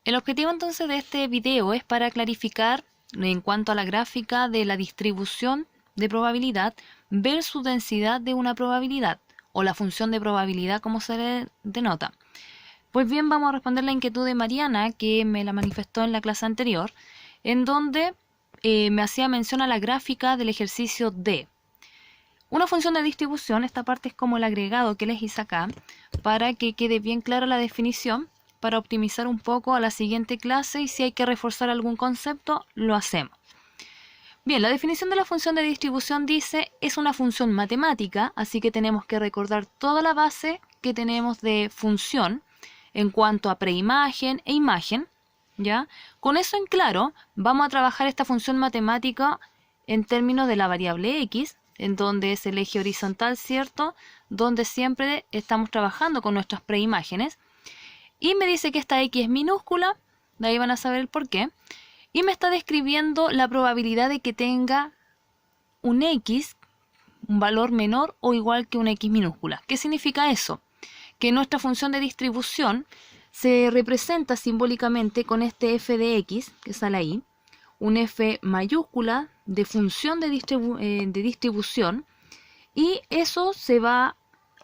El objetivo entonces de este video es para clarificar en cuanto a la gráfica de la distribución de probabilidad versus densidad de una probabilidad, o la función de probabilidad como se le denota. Pues bien, vamos a responder la inquietud de Mariana, que me la manifestó en la clase anterior, en donde me hacía mención a la gráfica del ejercicio D. Una función de distribución, esta parte es como el agregado que les hice acá, para que quede bien clara la definición, para optimizar un poco a la siguiente clase, y si hay que reforzar algún concepto, lo hacemos. Bien, la definición de la función de distribución dice, es una función matemática, así que tenemos que recordar toda la base que tenemos de función en cuanto a preimagen e imagen, ¿ya? Con eso en claro, vamos a trabajar esta función matemática en términos de la variable x, en donde es el eje horizontal, ¿cierto? Donde siempre estamos trabajando con nuestras preimágenes. Y me dice que esta x es minúscula, de ahí van a saber el por qué. Y me está describiendo la probabilidad de que tenga un x, un valor menor o igual que una x minúscula. ¿Qué significa eso? Que nuestra función de distribución se representa simbólicamente con este f de x, que sale ahí, un f mayúscula de función de distribución, y eso se va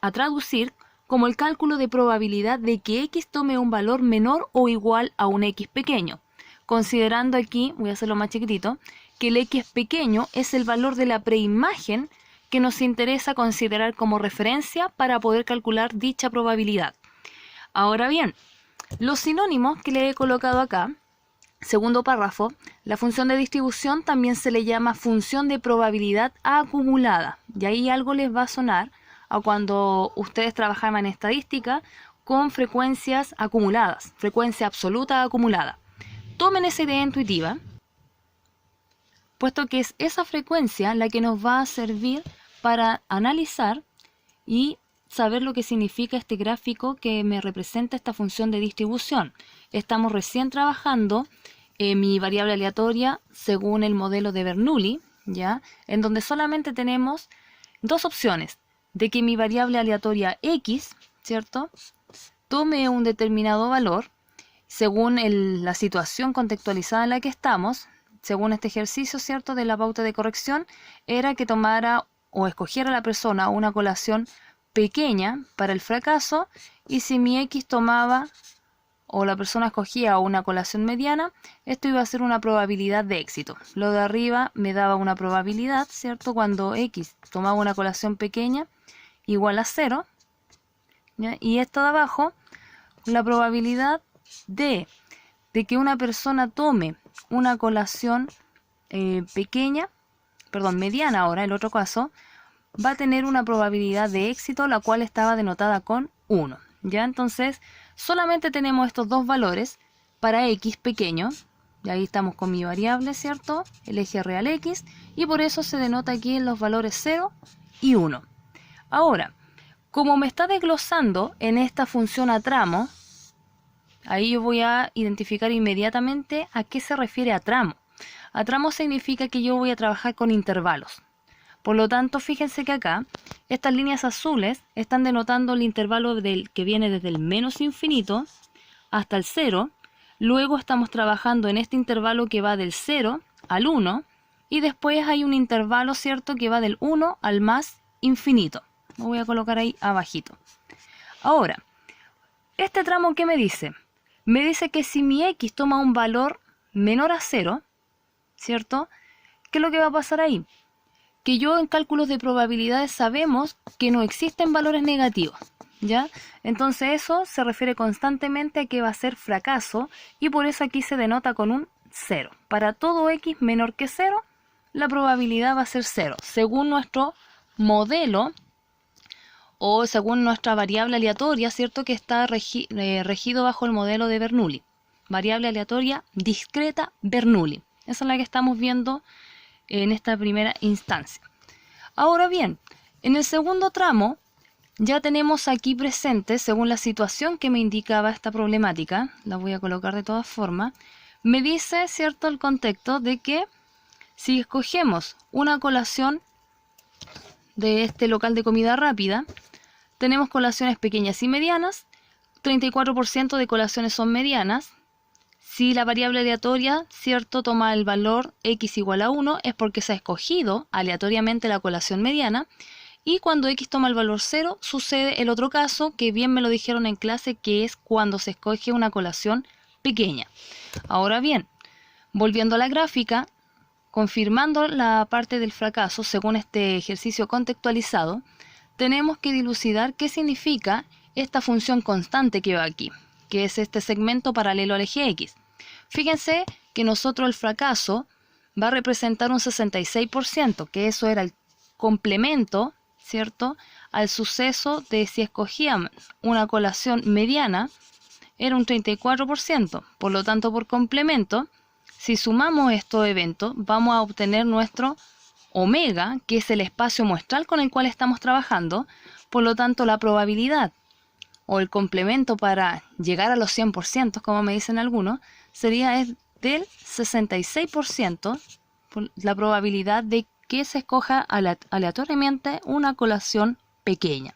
a traducir como el cálculo de probabilidad de que x tome un valor menor o igual a un x pequeño. Considerando aquí, voy a hacerlo más chiquitito, que el x pequeño es el valor de la preimagen que nos interesa considerar como referencia para poder calcular dicha probabilidad. Ahora bien, los sinónimos que le he colocado acá, segundo párrafo, la función de distribución también se le llama función de probabilidad acumulada. Y ahí algo les va a sonar a cuando ustedes trabajaban en estadística con frecuencias acumuladas, frecuencia absoluta acumulada. Tomen esa idea intuitiva, puesto que es esa frecuencia la que nos va a servir para analizar y saber lo que significa este gráfico que me representa esta función de distribución. Estamos recién trabajando mi variable aleatoria según el modelo de Bernoulli, ¿ya? En donde solamente tenemos dos opciones, de que mi variable aleatoria x, ¿cierto?, tome un determinado valor según la situación contextualizada en la que estamos. Según este ejercicio, ¿cierto?, de la pauta de corrección, era que tomara o escogiera la persona una colación pequeña para el fracaso, y si mi x tomaba o la persona escogía una colación mediana, esto iba a ser una probabilidad de éxito. Lo de arriba me daba una probabilidad, ¿cierto?, cuando x tomaba una colación pequeña igual a 0, ¿ya? Y esto de abajo, la probabilidad de que una persona tome una colación mediana ahora, el otro caso, va a tener una probabilidad de éxito, la cual estaba denotada con 1. ¿Ya? Entonces, solamente tenemos estos dos valores para x pequeño, y ahí estamos con mi variable, ¿cierto?, el eje real x, y por eso se denota aquí en los valores 0 y 1. Ahora, como me está desglosando en esta función a tramo, ahí yo voy a identificar inmediatamente a qué se refiere a tramo. A tramo significa que yo voy a trabajar con intervalos. Por lo tanto, fíjense que acá, estas líneas azules están denotando el intervalo que viene desde el menos infinito hasta el 0. Luego estamos trabajando en este intervalo que va del 0 al 1. Y después hay un intervalo, ¿cierto?, que va del 1 al más infinito. Lo voy a colocar ahí abajito. Ahora, este tramo, ¿qué me dice? Me dice que si mi x toma un valor menor a 0, ¿cierto?, ¿qué es lo que va a pasar ahí? Que yo en cálculos de probabilidades sabemos que no existen valores negativos, ¿ya? Entonces eso se refiere constantemente a que va a ser fracaso, y por eso aquí se denota con un 0. Para todo x menor que 0, la probabilidad va a ser 0, según nuestro modelo o según nuestra variable aleatoria, ¿cierto?, que está regido bajo el modelo de Bernoulli. Variable aleatoria discreta Bernoulli. Esa es la que estamos viendo en esta primera instancia. Ahora bien, en el segundo tramo ya tenemos aquí presente, según la situación que me indicaba esta problemática, la voy a colocar de todas formas, me dice, ¿cierto?, el contexto de que si escogemos una colación de este local de comida rápida, tenemos colaciones pequeñas y medianas, 34% de colaciones son medianas, Si la variable aleatoria, ¿cierto?, toma el valor x igual a 1, es porque se ha escogido aleatoriamente la colación mediana. Y cuando x toma el valor 0, sucede el otro caso, que bien me lo dijeron en clase, que es cuando se escoge una colación pequeña. Ahora bien, volviendo a la gráfica, confirmando la parte del fracaso, según este ejercicio contextualizado, tenemos que dilucidar qué significa esta función constante que va aquí, que es este segmento paralelo al eje X. Fíjense que nosotros el fracaso va a representar un 66%, que eso era el complemento, ¿cierto?, al suceso de si escogíamos una colación mediana, era un 34%. Por lo tanto, por complemento, si sumamos estos eventos, vamos a obtener nuestro omega, que es el espacio muestral con el cual estamos trabajando. Por lo tanto, la probabilidad o el complemento para llegar a los 100%, como me dicen algunos, sería del 66%, por la probabilidad de que se escoja aleatoriamente una colación pequeña.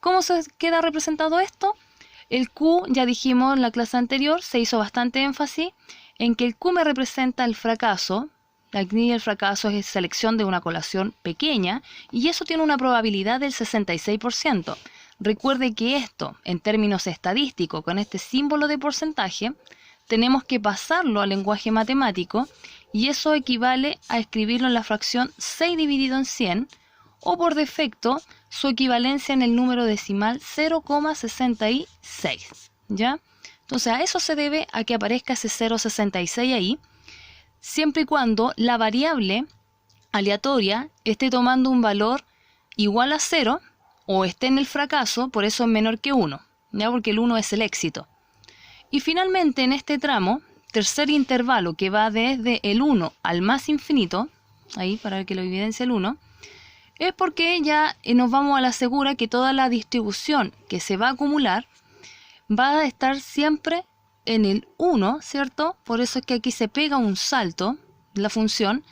¿Cómo se queda representado esto? El Q, ya dijimos en la clase anterior, se hizo bastante énfasis en que el Q me representa el fracaso. Aquí el fracaso es selección de una colación pequeña y eso tiene una probabilidad del 66%. Recuerde que esto, en términos estadísticos, con este símbolo de porcentaje, tenemos que pasarlo al lenguaje matemático y eso equivale a escribirlo en la fracción 6 dividido en 100 o por defecto su equivalencia en el número decimal 0,66, ¿ya? Entonces a eso se debe a que aparezca ese 0,66 ahí, siempre y cuando la variable aleatoria esté tomando un valor igual a 0 o esté en el fracaso, por eso es menor que 1, ¿ya? Porque el 1 es el éxito. Y finalmente en este tramo, tercer intervalo que va desde el 1 al más infinito, ahí para que lo evidencie el 1, es porque ya nos vamos a la segura que toda la distribución que se va a acumular va a estar siempre en el 1, ¿cierto? Por eso es que aquí se pega un salto, la función,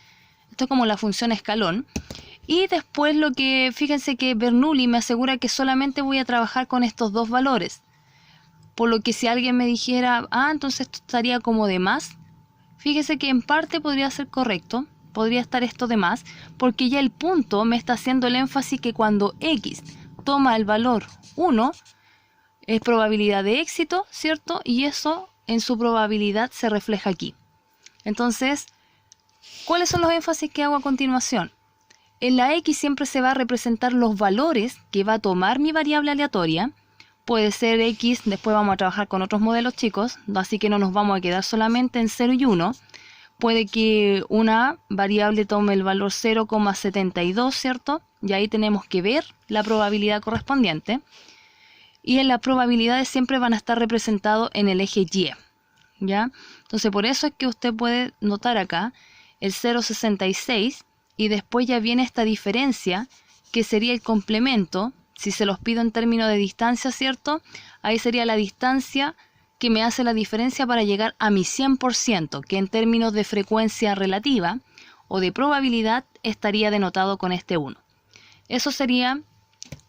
esto es como la función escalón. Y después fíjense que Bernoulli me asegura que solamente voy a trabajar con estos dos valores. Por lo que si alguien me dijera, entonces esto estaría como de más, fíjese que en parte podría ser correcto, podría estar esto de más, porque ya el punto me está haciendo el énfasis que cuando X toma el valor 1, es probabilidad de éxito, ¿cierto? Y eso en su probabilidad se refleja aquí. Entonces, ¿cuáles son los énfasis que hago a continuación? En la X siempre se va a representar los valores que va a tomar mi variable aleatoria. Puede ser X, después vamos a trabajar con otros modelos, chicos, así que no nos vamos a quedar solamente en 0 y 1. Puede que una variable tome el valor 0,72, ¿cierto? Y ahí tenemos que ver la probabilidad correspondiente. Y en las probabilidades siempre van a estar representados en el eje Y, ¿ya? Entonces por eso es que usted puede notar acá el 0,66 y después ya viene esta diferencia que sería el complemento. Si se los pido en términos de distancia, ¿cierto? Ahí sería la distancia que me hace la diferencia para llegar a mi 100%, que en términos de frecuencia relativa o de probabilidad estaría denotado con este 1. Eso sería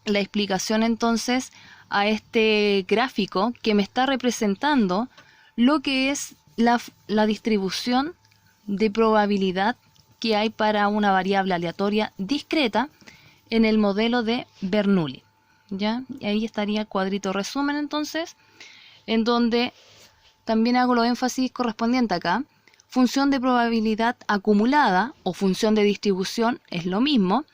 la explicación entonces a este gráfico que me está representando lo que es la distribución de probabilidad que hay para una variable aleatoria discreta en el modelo de Bernoulli, ¿ya? Y ahí estaría el cuadrito resumen entonces, en donde también hago los énfasis correspondientes acá. Función de probabilidad acumulada o función de distribución es lo mismo.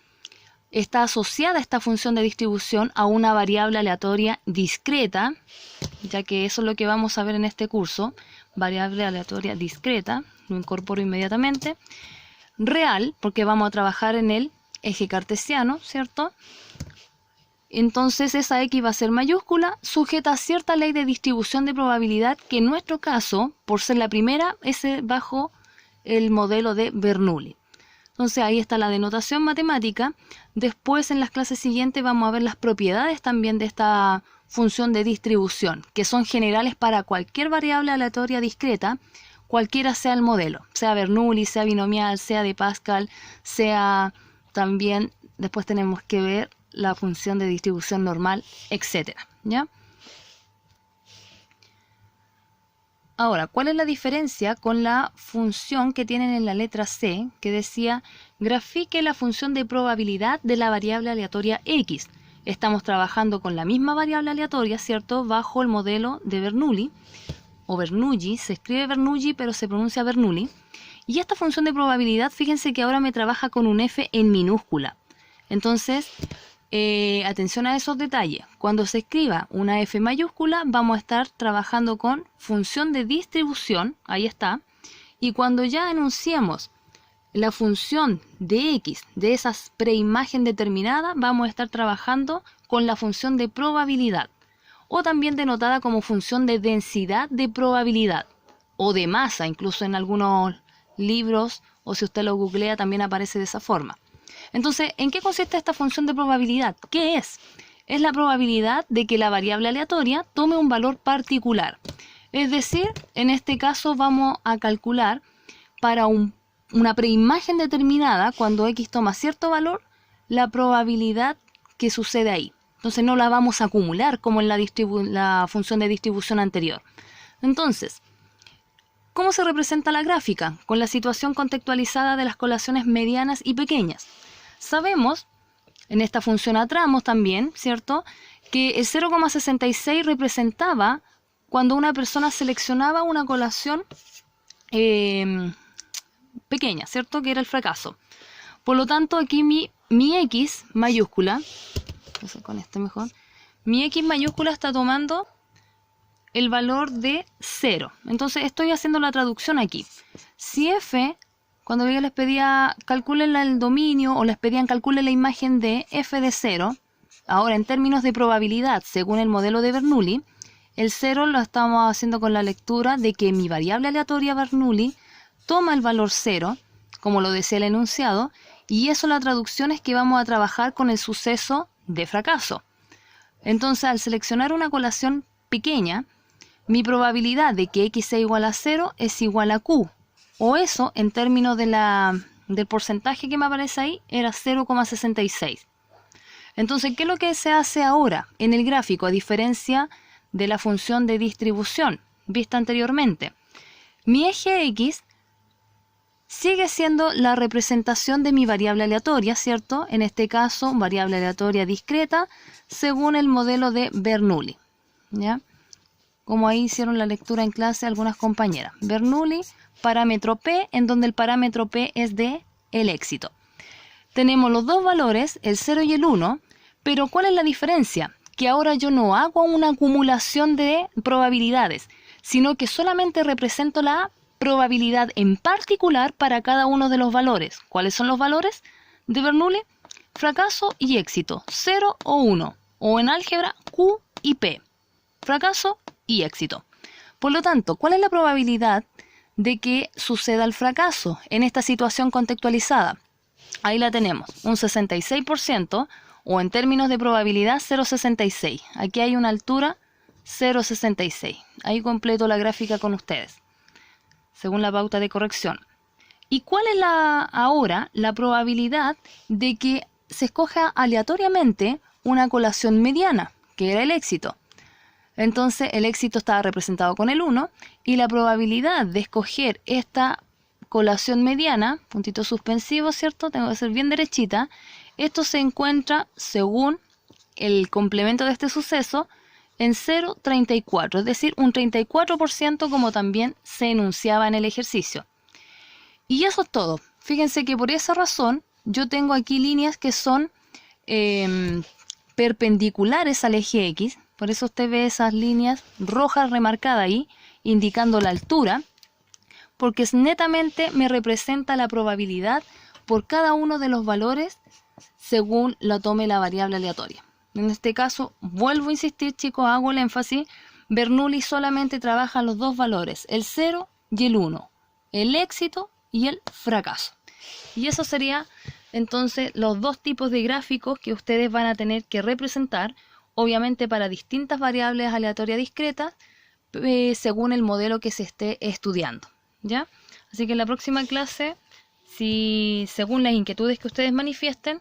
Está asociada esta función de distribución a una variable aleatoria discreta, ya que eso es lo que vamos a ver en este curso. Variable aleatoria discreta, lo incorporo inmediatamente. Real, porque vamos a trabajar en el eje cartesiano, ¿cierto? Entonces esa X va a ser mayúscula, sujeta a cierta ley de distribución de probabilidad, que en nuestro caso, por ser la primera, es bajo el modelo de Bernoulli. Entonces ahí está la denotación matemática. Después en las clases siguientes vamos a ver las propiedades también de esta función de distribución, que son generales para cualquier variable aleatoria discreta, cualquiera sea el modelo, sea Bernoulli, sea binomial, sea de Pascal, sea también, después tenemos que ver la función de distribución normal, etcétera, ¿ya? Ahora, ¿cuál es la diferencia con la función que tienen en la letra C, que decía grafique la función de probabilidad de la variable aleatoria X? Estamos trabajando con la misma variable aleatoria, ¿cierto? Bajo el modelo de Bernoulli, o Bernoulli, se escribe Bernoulli, pero se pronuncia Bernoulli. Y esta función de probabilidad, fíjense que ahora me trabaja con un F en minúscula. Entonces, atención a esos detalles. Cuando se escriba una F mayúscula, vamos a estar trabajando con función de distribución, ahí está. Y cuando ya enunciemos la función de X de esa preimagen determinada, vamos a estar trabajando con la función de probabilidad, o también denotada como función de densidad de probabilidad, o de masa, incluso en algunos libros, o si usted lo googlea también aparece de esa forma. Entonces, ¿en qué consiste esta función de probabilidad? ¿Qué es? Es la probabilidad de que la variable aleatoria tome un valor particular. Es decir, en este caso vamos a calcular para una preimagen determinada, cuando X toma cierto valor, la probabilidad que sucede ahí. Entonces no la vamos a acumular como en la función de distribución anterior. Entonces, ¿cómo se representa la gráfica? Con la situación contextualizada de las colaciones medianas y pequeñas. Sabemos, en esta función a tramos también, ¿cierto?, que el 0,66 representaba cuando una persona seleccionaba una colación pequeña, ¿cierto?, que era el fracaso. Por lo tanto, aquí mi X mayúscula, con este mejor, mi X mayúscula está tomando el valor de 0. Entonces estoy haciendo la traducción aquí. Si F, cuando yo les pedía calculen el dominio o les pedían calculen la imagen de F de 0, ahora en términos de probabilidad, según el modelo de Bernoulli, el 0 lo estamos haciendo con la lectura de que mi variable aleatoria Bernoulli toma el valor 0, como lo decía el enunciado, y eso la traducción es que vamos a trabajar con el suceso de fracaso. Entonces, al seleccionar una colación pequeña, mi probabilidad de que X sea igual a 0 es igual a Q, o eso, en términos del porcentaje que me aparece ahí, era 0,66. Entonces, ¿qué es lo que se hace ahora en el gráfico, a diferencia de la función de distribución vista anteriormente? Mi eje X sigue siendo la representación de mi variable aleatoria, ¿cierto? En este caso, variable aleatoria discreta, según el modelo de Bernoulli, ¿ya? Como ahí hicieron la lectura en clase algunas compañeras. Bernoulli, parámetro P, en donde el parámetro P es de el éxito. Tenemos los dos valores, el 0 y el 1, pero ¿cuál es la diferencia? Que ahora yo no hago una acumulación de probabilidades, sino que solamente represento la probabilidad en particular para cada uno de los valores. ¿Cuáles son los valores de Bernoulli? Fracaso y éxito, 0 o 1, o en álgebra Q y P, fracaso y éxito. Por lo tanto, ¿cuál es la probabilidad de que suceda el fracaso en esta situación contextualizada? Ahí la tenemos, un 66%, o en términos de probabilidad 0,66. Aquí hay una altura 0,66. Ahí completo la gráfica con ustedes, según la pauta de corrección. ¿Y cuál es ahora la probabilidad de que se escoja aleatoriamente una colación mediana, que era el éxito? Entonces el éxito estaba representado con el 1 y la probabilidad de escoger esta colación mediana, puntito suspensivo, ¿cierto? Tengo que ser bien derechita. Esto se encuentra, según el complemento de este suceso, en 0,34, es decir, un 34%, como también se enunciaba en el ejercicio. Y eso es todo. Fíjense que por esa razón yo tengo aquí líneas que son perpendiculares al eje X. Por eso usted ve esas líneas rojas remarcadas ahí, indicando la altura, porque netamente me representa la probabilidad por cada uno de los valores según lo tome la variable aleatoria. En este caso, vuelvo a insistir, chicos, hago el énfasis, Bernoulli solamente trabaja los dos valores, el 0 y el 1, el éxito y el fracaso. Y eso sería entonces los dos tipos de gráficos que ustedes van a tener que representar, obviamente para distintas variables aleatorias discretas, según el modelo que se esté estudiando, ¿ya? Así que en la próxima clase, si según las inquietudes que ustedes manifiesten,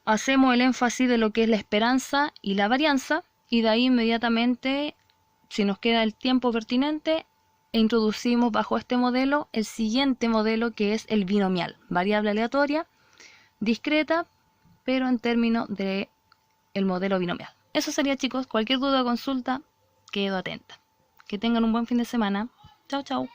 hacemos el énfasis de lo que es la esperanza y la varianza, y de ahí inmediatamente, si nos queda el tiempo pertinente, e introducimos bajo este modelo el siguiente modelo, que es el binomial, variable aleatoria, discreta, pero en términos de el modelo binomial. Eso sería, chicos. Cualquier duda o consulta, quedo atenta. Que tengan un buen fin de semana. Chao, chao.